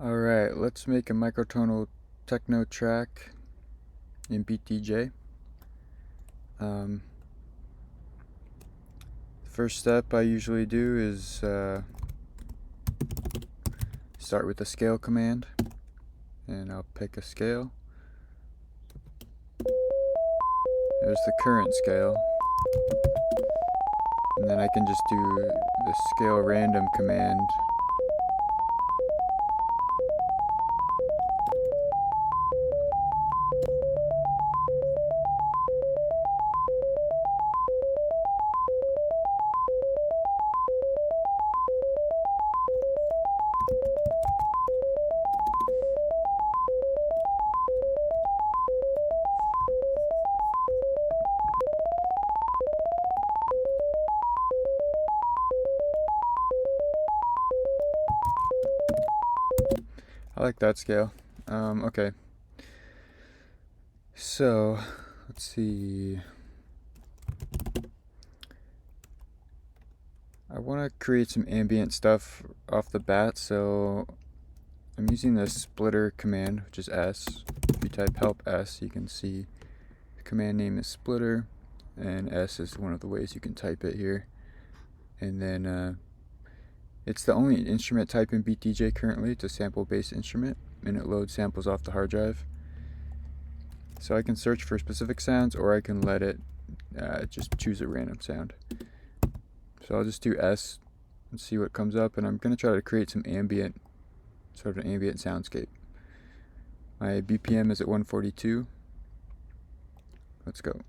Alright, let's make a microtonal techno track in BeatDJ. The first step I usually do is start with the scale command, and I'll pick a scale. There's the current scale, and then I can just do the scale random command. I like that scale. Okay. So, let's see. I want to create some ambient stuff off the bat, so I'm using the splitter command, which is S. If you type help S, you can see the command name is splitter, and S is one of the ways you can type it here. And then it's the only instrument type in BeatDJ currently. It's a sample-based instrument, and it loads samples off the hard drive. So I can search for specific sounds, or I can let it just choose a random sound. So I'll just do S and see what comes up, and I'm going to try to create some ambient, sort of an ambient soundscape. My BPM is at 142. Let's go.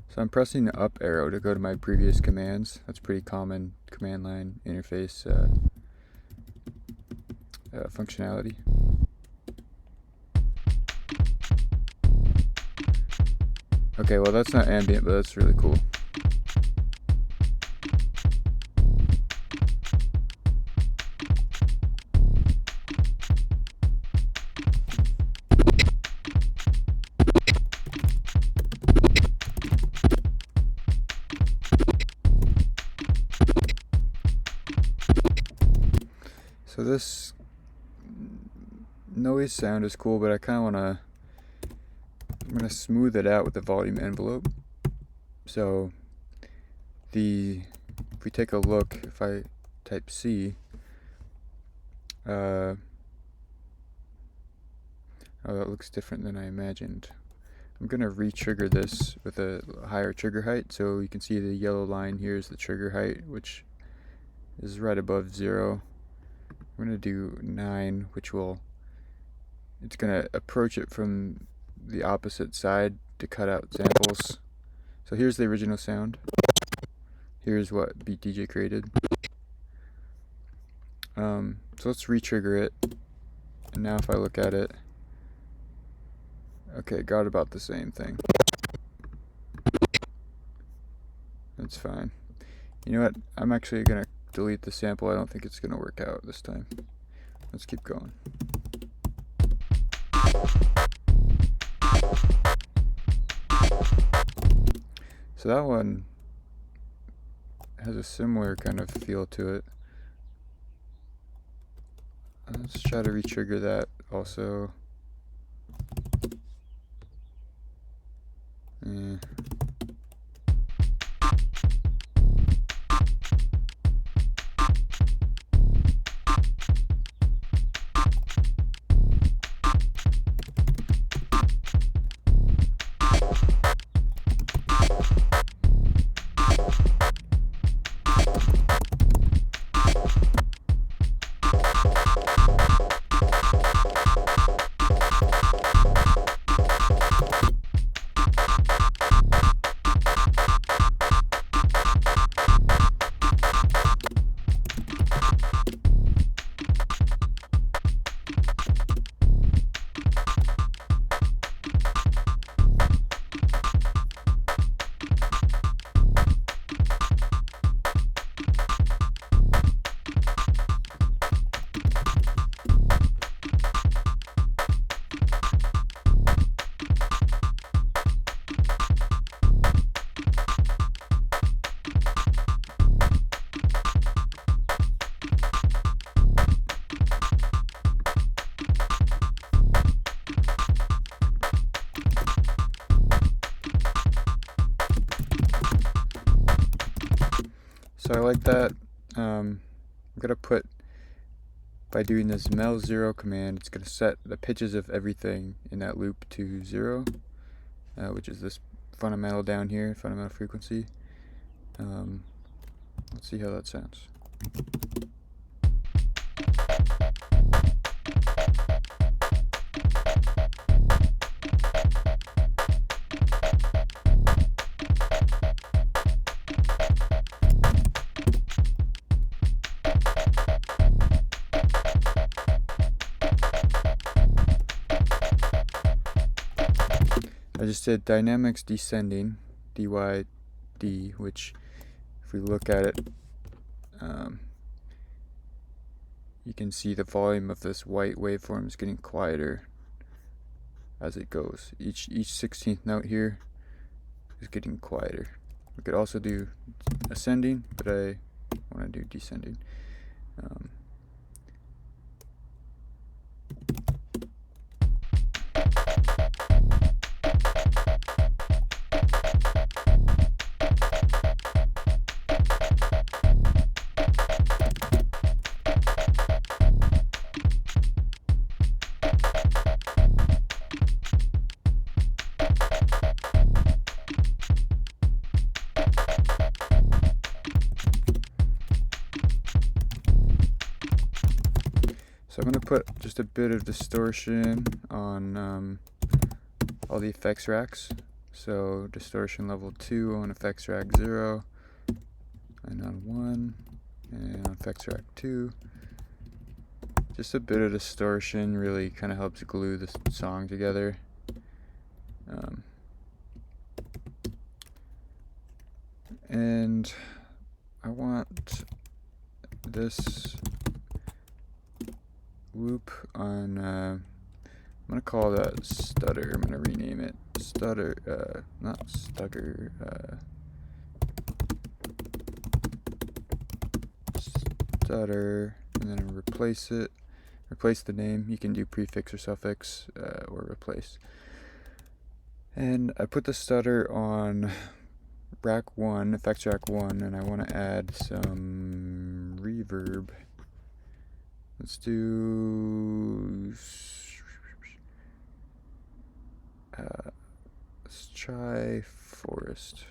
So I'm pressing the up arrow to go to my previous commands. That's pretty common command line interface functionality. Okay, well that's not ambient, but that's really cool. So this noise sound is cool, but I kind of want to, I'm going to smooth it out with the volume envelope. So if we take a look, if I type C, oh, that looks different than I imagined. I'm going to re-trigger this with a higher trigger height, so you can see the yellow line here is the trigger height, which is right above 0. I'm going to do 9, which it's going to approach it from the opposite side to cut out samples. So here's the original sound. Here's what BeatDJ created. So let's re-trigger it. And now if I look at it, okay, got about the same thing. That's fine. You know what? I'm actually going to delete the sample. I don't think it's going to work out this time. Let's keep going. So that one has a similar kind of feel to it. Let's try to re-trigger that also. So I like that. I'm gonna put, by doing this mel 0 command, it's gonna set the pitches of everything in that loop to 0, which is this fundamental down here, fundamental frequency. Let's see how that sounds. I just did dynamics descending, DYD, which if we look at it, you can see the volume of this white waveform is getting quieter as it goes. Each 16th note here is getting quieter. We could also do ascending, but I want to do descending. So I'm going to put just a bit of distortion on all the effects racks. So distortion level 2 on effects rack 0, and on 1, and on effects rack 2. Just a bit of distortion really kind of helps glue the song together. And I want this loop on, I'm going to call that stutter. I'm going to rename it stutter, not stugger, stutter, and then replace the name. You can do prefix or suffix, or replace. And I put the stutter on rack 1, effects rack 1, and I want to add some reverb. Let's do, let's try forest.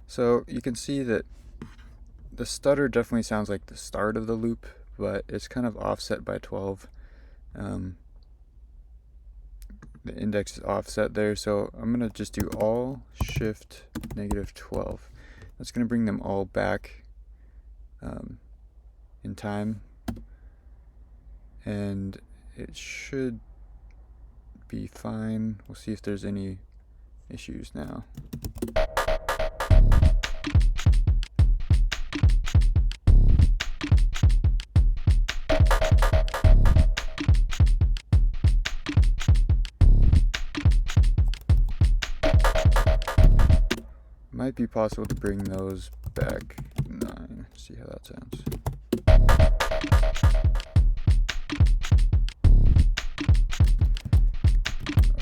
So you can see that the stutter definitely sounds like the start of the loop, but it's kind of offset by 12. The index is offset there, so I'm going to just do all shift -12. That's going to bring them all back in time, and it should be fine. We'll see if there's any issues now. Might be possible to bring those back 9. See how that sounds.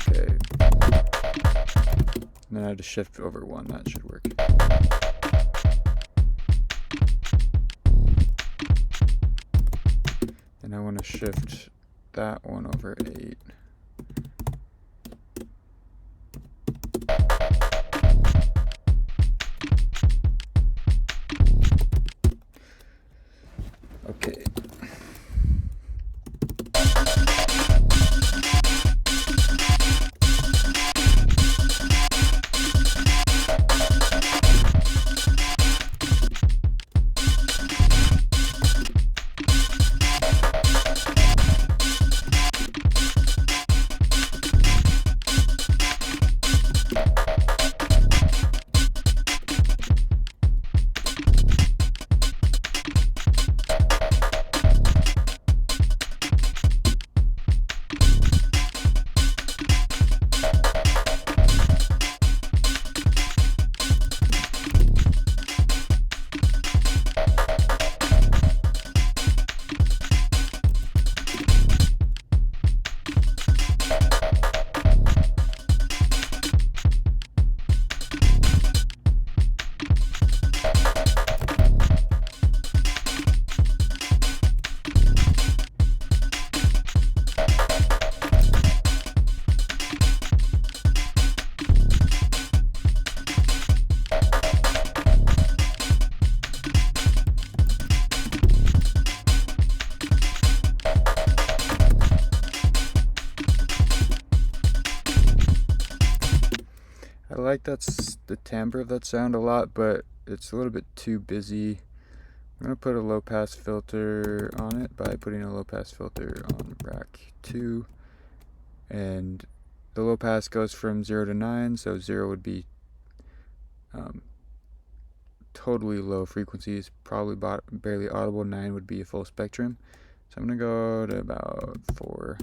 Okay. And then I just shift over 1. That should work. And I want to shift that one over 8. Okay. like the timbre of that sound a lot, but it's a little bit too busy. I'm going to put a low pass filter on it by putting a low pass filter on rack 2. And the low pass goes from 0 to 9, so 0 would be totally low frequencies, probably barely audible. 9 would be a full spectrum. So I'm going to go to about 4.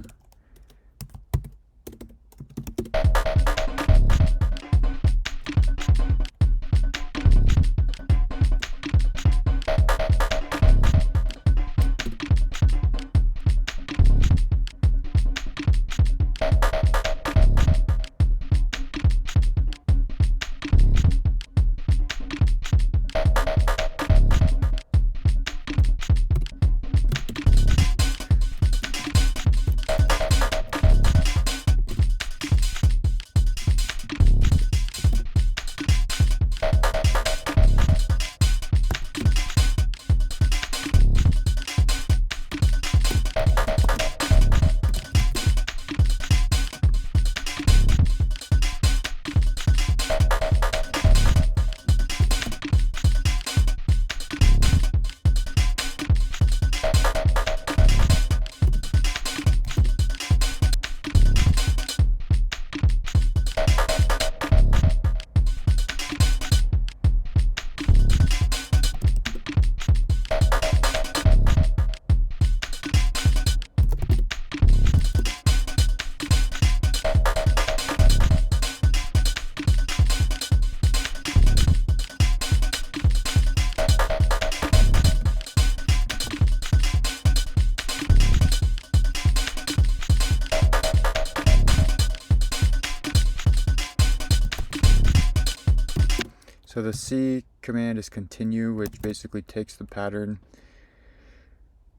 So the C command is continue, which basically takes the pattern,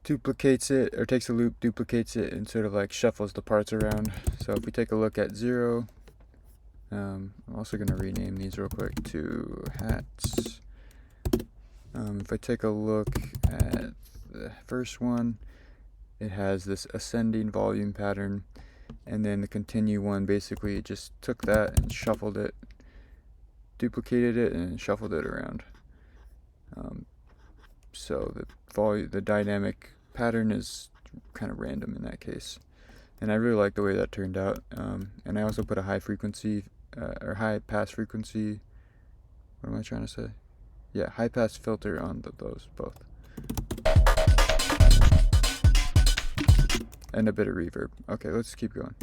duplicates it, or takes a loop, duplicates it, and sort of like shuffles the parts around. So if we take a look at 0, I'm also going to rename these real quick to hats. If I take a look at the first one, it has this ascending volume pattern, and then the continue one basically just took that and shuffled it, duplicated it, and shuffled it around. So the dynamic pattern is kind of random in that case, and I really like the way that turned out. And I also put a high frequency or high pass frequency. What am I trying to say? Yeah, high pass filter on those both, and a bit of reverb. Okay, let's keep going.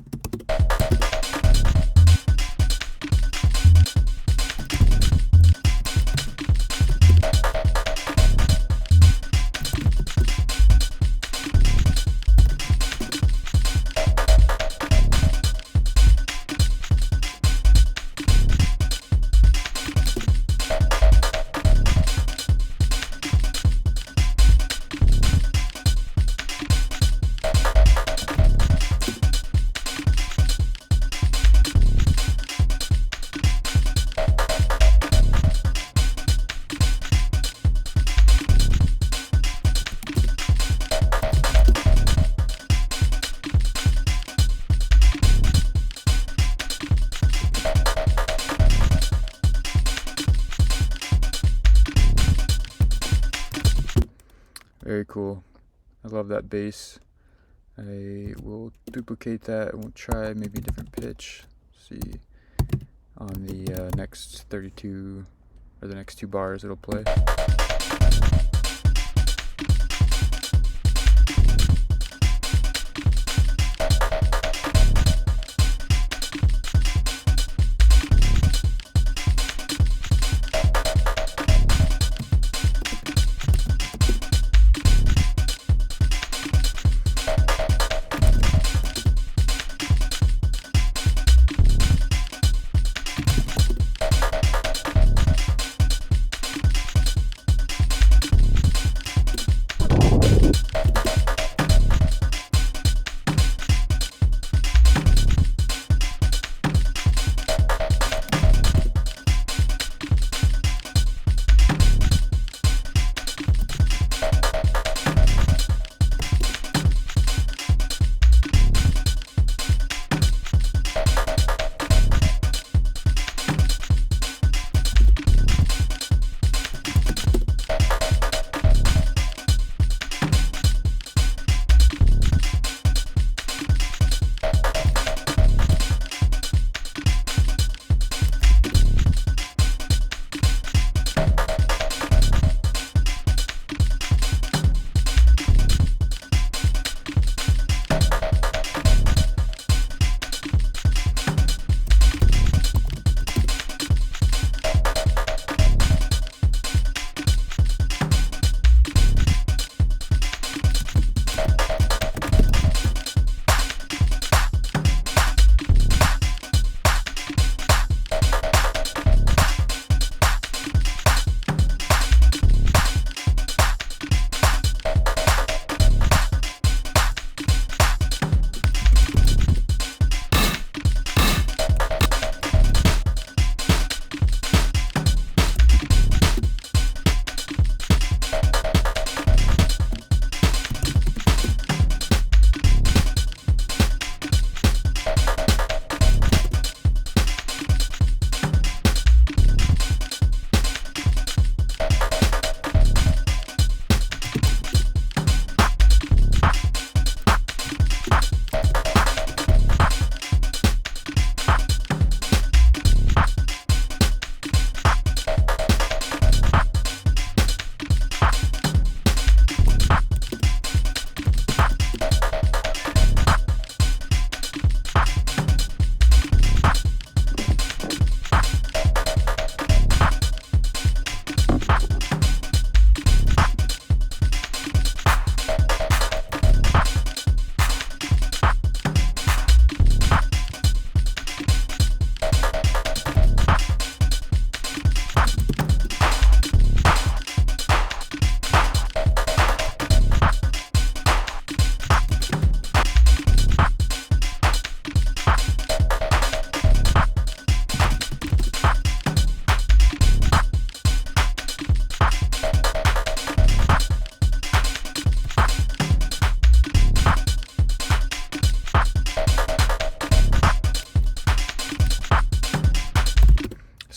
Very cool. I love that bass. I will duplicate that and we'll try maybe a different pitch. See on the next 32 or the next 2 bars it'll play.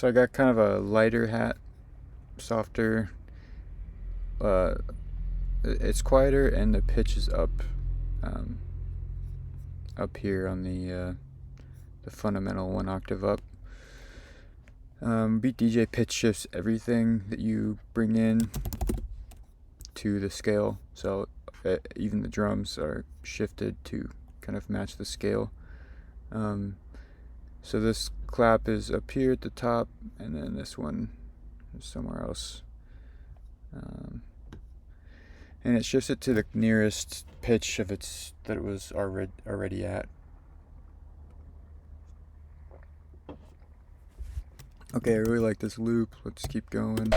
So I got kind of a lighter hat, softer. It's quieter and the pitch is up here on the fundamental 1 octave up. BeatDJ pitch shifts everything that you bring in to the scale, so even the drums are shifted to kind of match the scale. So this clap is up here at the top, and then this one is somewhere else. And it shifts it to the nearest pitch of its that it was already at. Okay, I really like this loop. Let's keep going.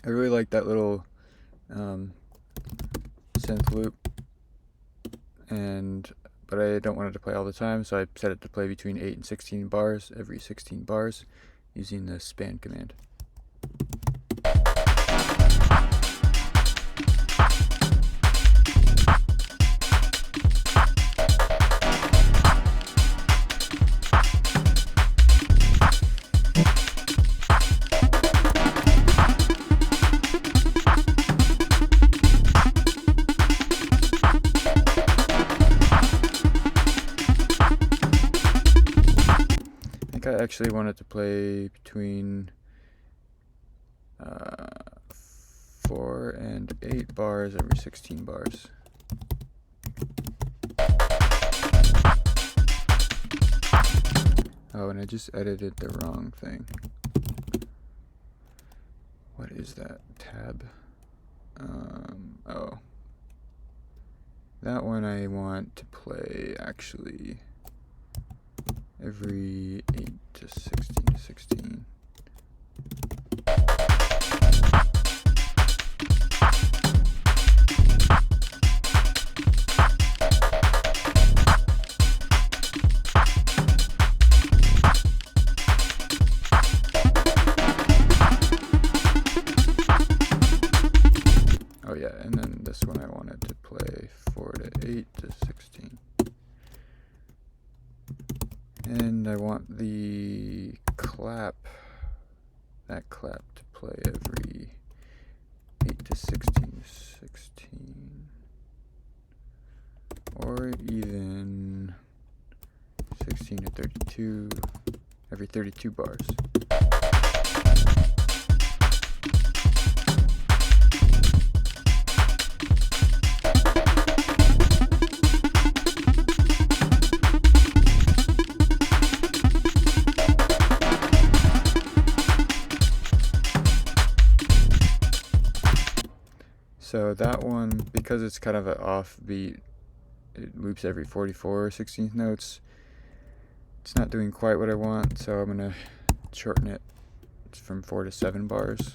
I really like that little synth loop, but I don't want it to play all the time, so I set it to play between 8 and 16 bars every 16 bars using the span command. I actually wanted to play between 4 and 8 bars every 16 bars. Oh, and I just edited the wrong thing. What is that? Tab. Oh. That one I want to play actually every 8 to 16 to 16. Oh yeah, and then this one I wanted to play 4 to 8 to 16. And I want the clap, that clap to play every 8 to 16 to 16. Or even 16 to 32, every 32 bars. So that one, because it's kind of an offbeat, it loops every 44 16th notes. It's not doing quite what I want, so I'm gonna shorten it. It's from 4 to 7 bars.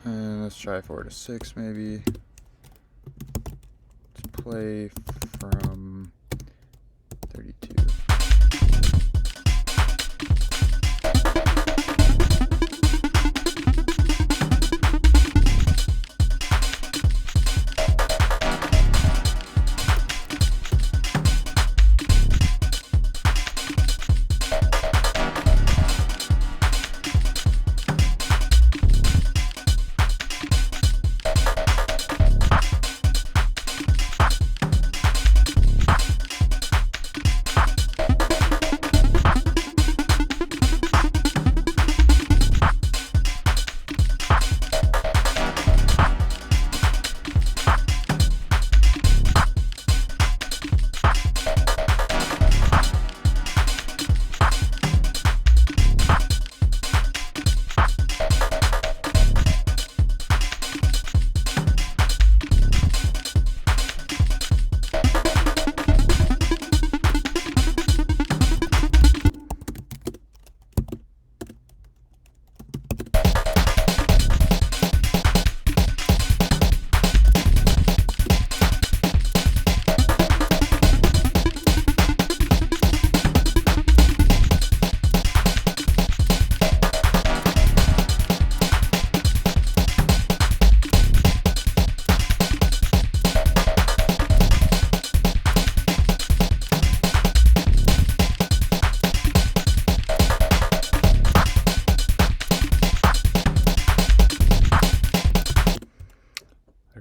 And let's try 4 to 6 maybe. play from 32.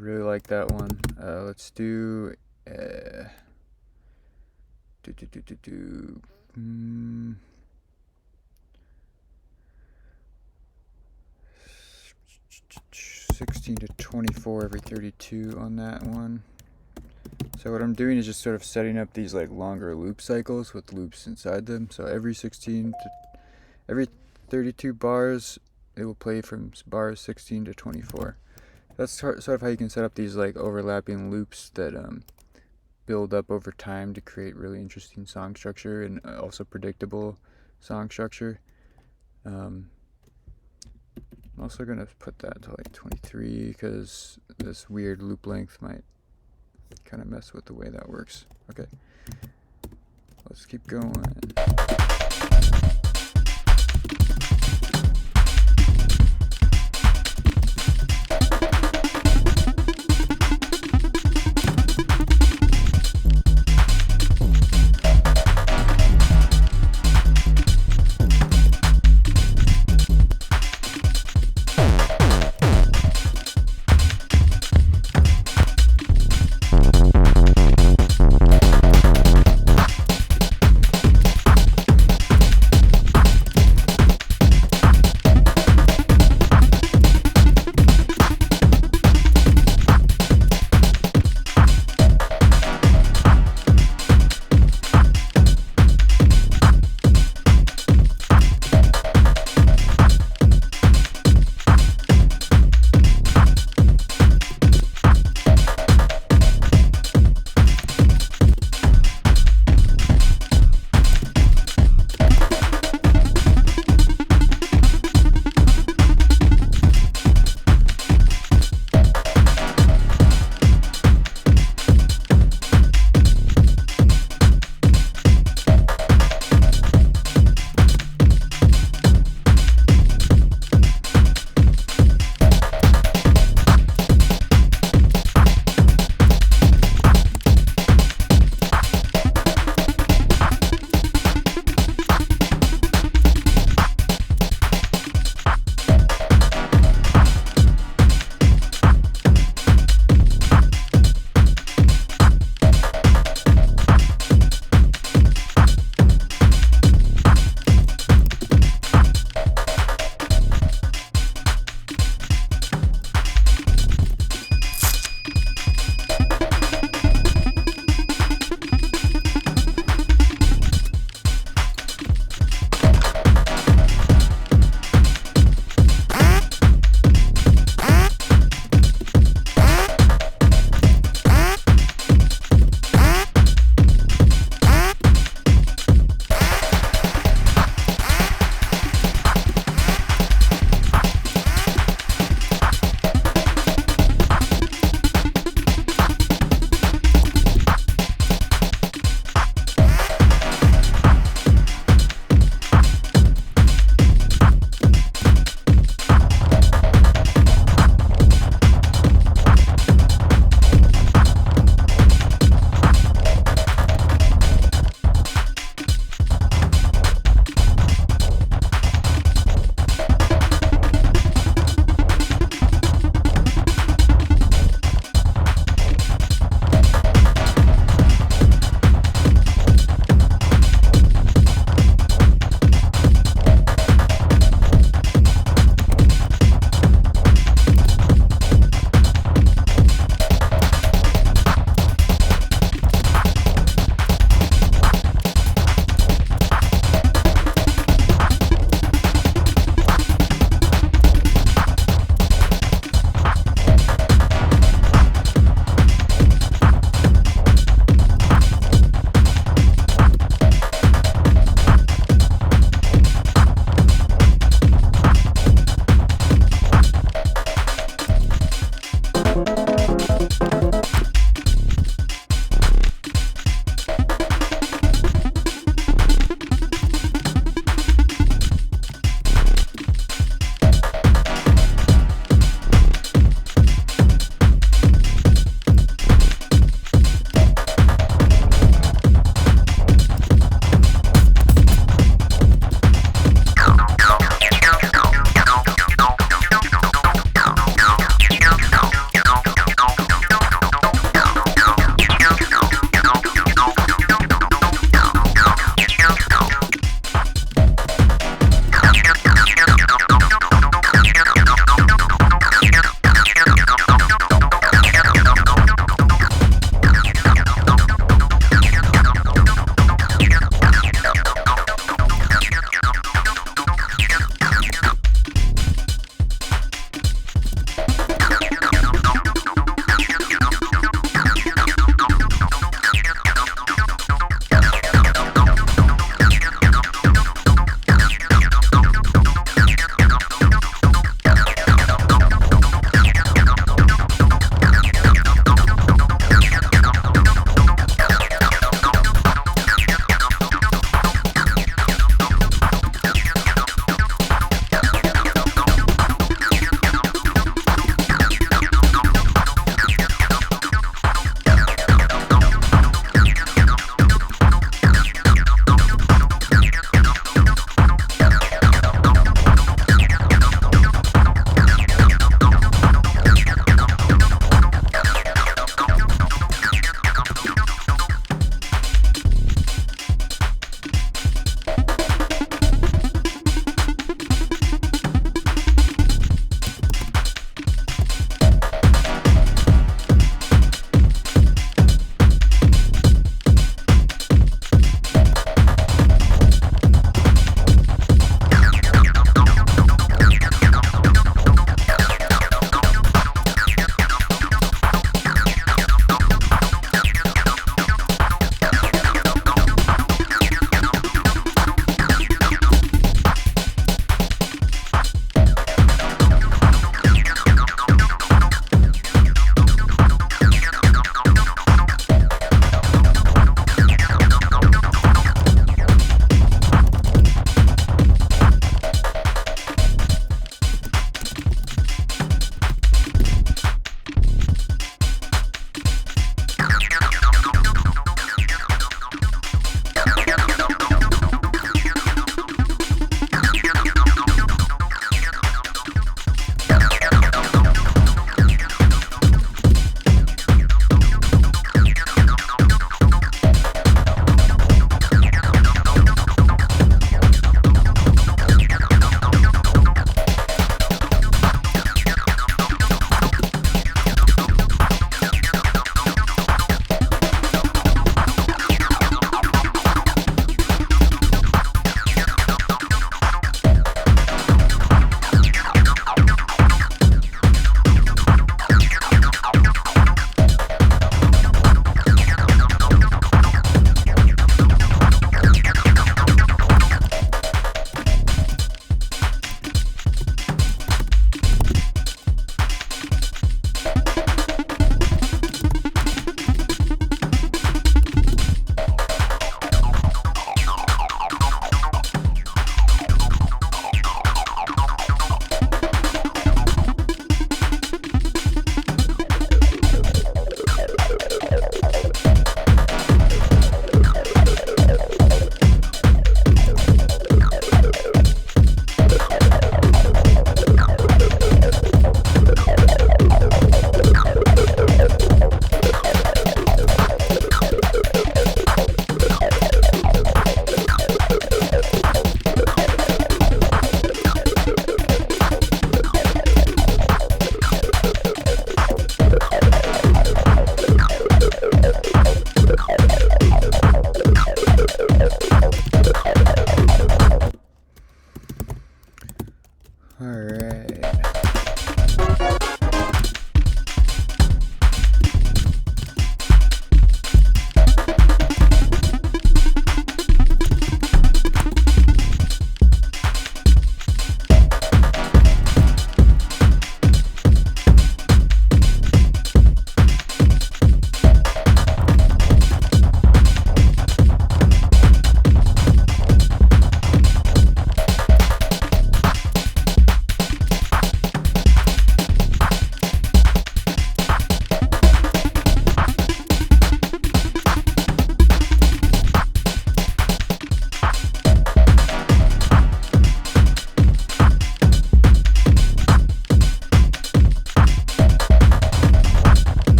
Really like that one. Let's do 16 to 24 every 32 on that one. So what I'm doing is just sort of setting up these like longer loop cycles with loops inside them. So every 32 bars, it will play from bars 16 to 24. That's sort of how you can set up these like overlapping loops that build up over time to create really interesting song structure and also predictable song structure. I'm also going to put that to like 23 because this weird loop length might kind of mess with the way that works. Okay, let's keep going.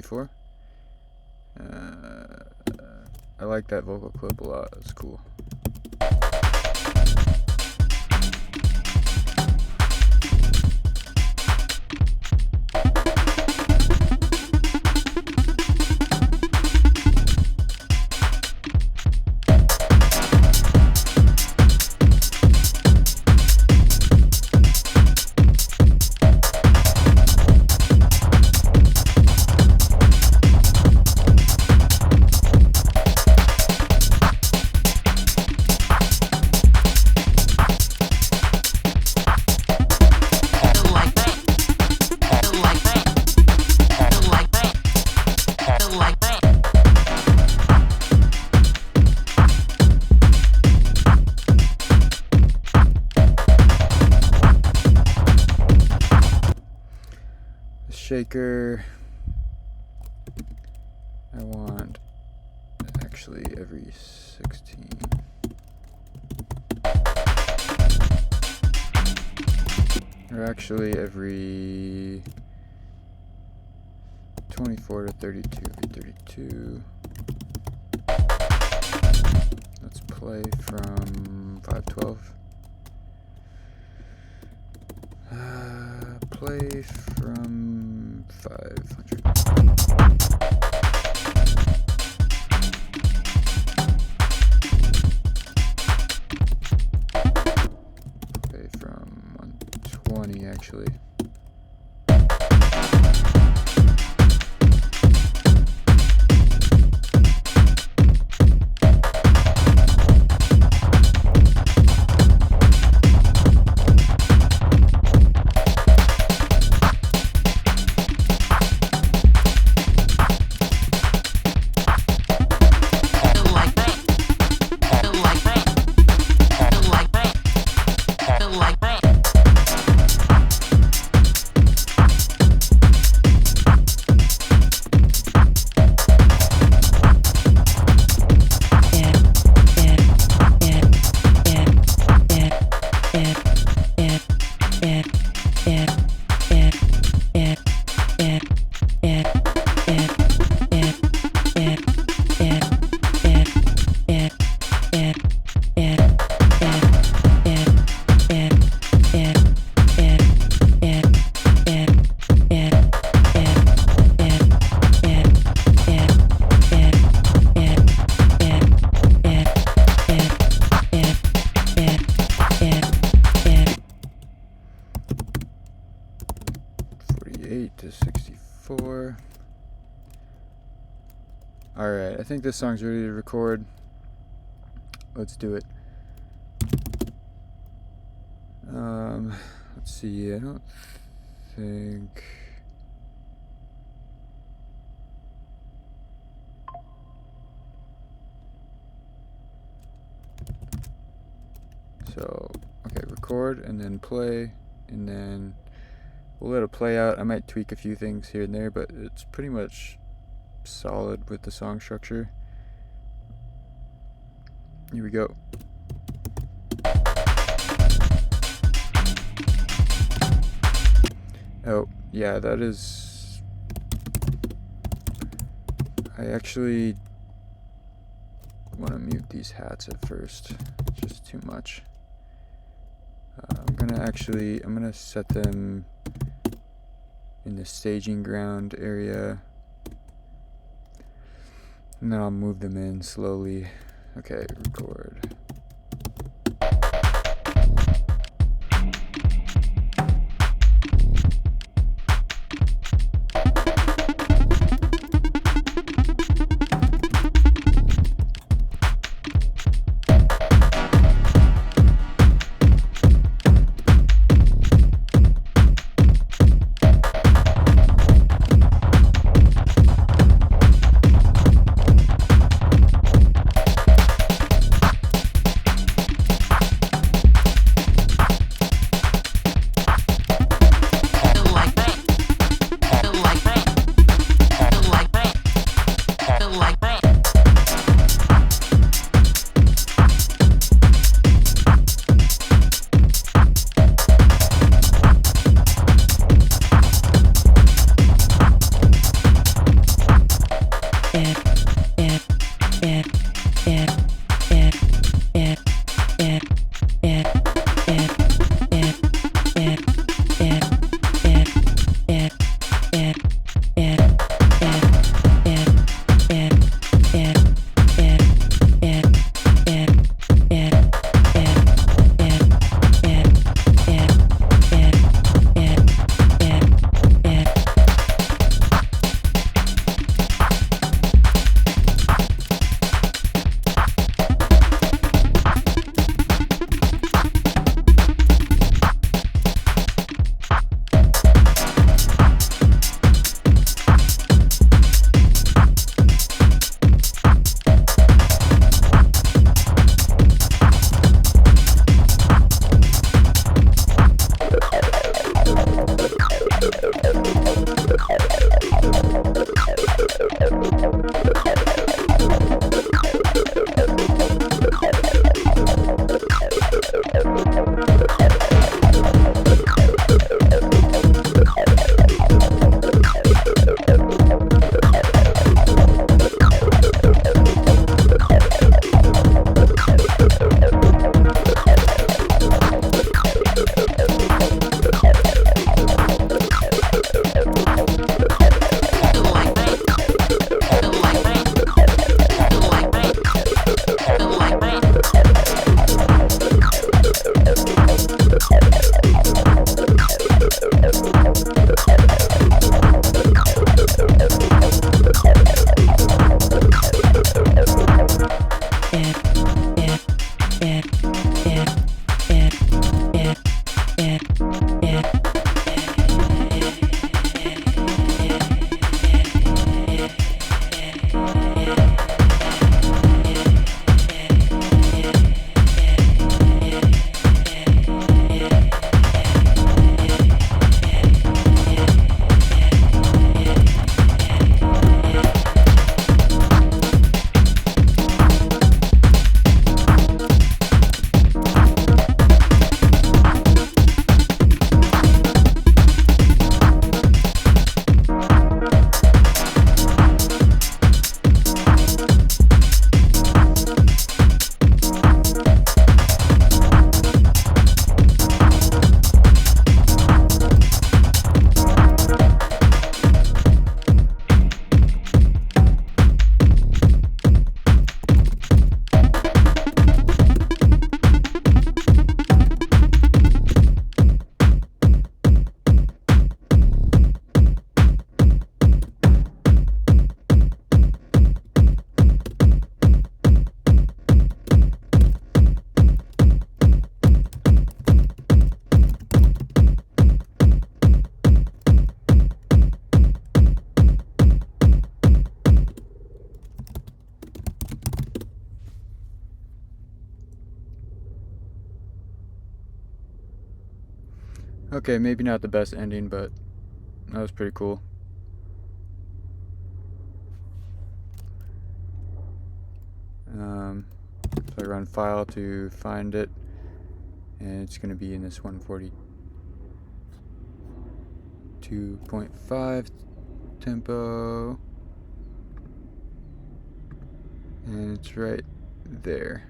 before. I like that vocal clip a lot. It's cool. Shaker, I want actually every 16. Or actually every 24 to 32. 32. Let's play from 512. Play from 500. Play from 120 actually. To 64. Alright, I think this song's ready to record. Let's do it. Let's see, I don't think... So, okay, record and then play and then we'll let it play out. I might tweak a few things here and there, but it's pretty much solid with the song structure. Here we go. Oh, yeah, that is... I actually want to mute these hats at first. It's just too much. I'm gonna set them in the staging ground area, and then I'll move them in slowly. Okay, record. Okay, maybe not the best ending, but that was pretty cool. So I run file to find it, and it's going to be in this 142.5 tempo, and it's right there.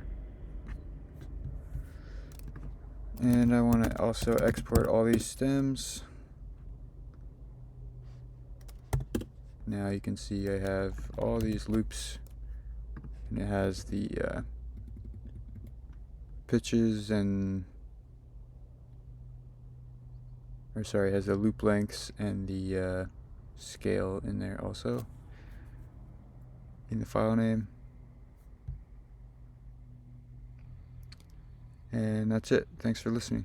And I want to also export all these stems. Now you can see I have all these loops, and it has the pitches and, or sorry, it has the loop lengths and the scale in there also in the file name. And that's it. Thanks for listening.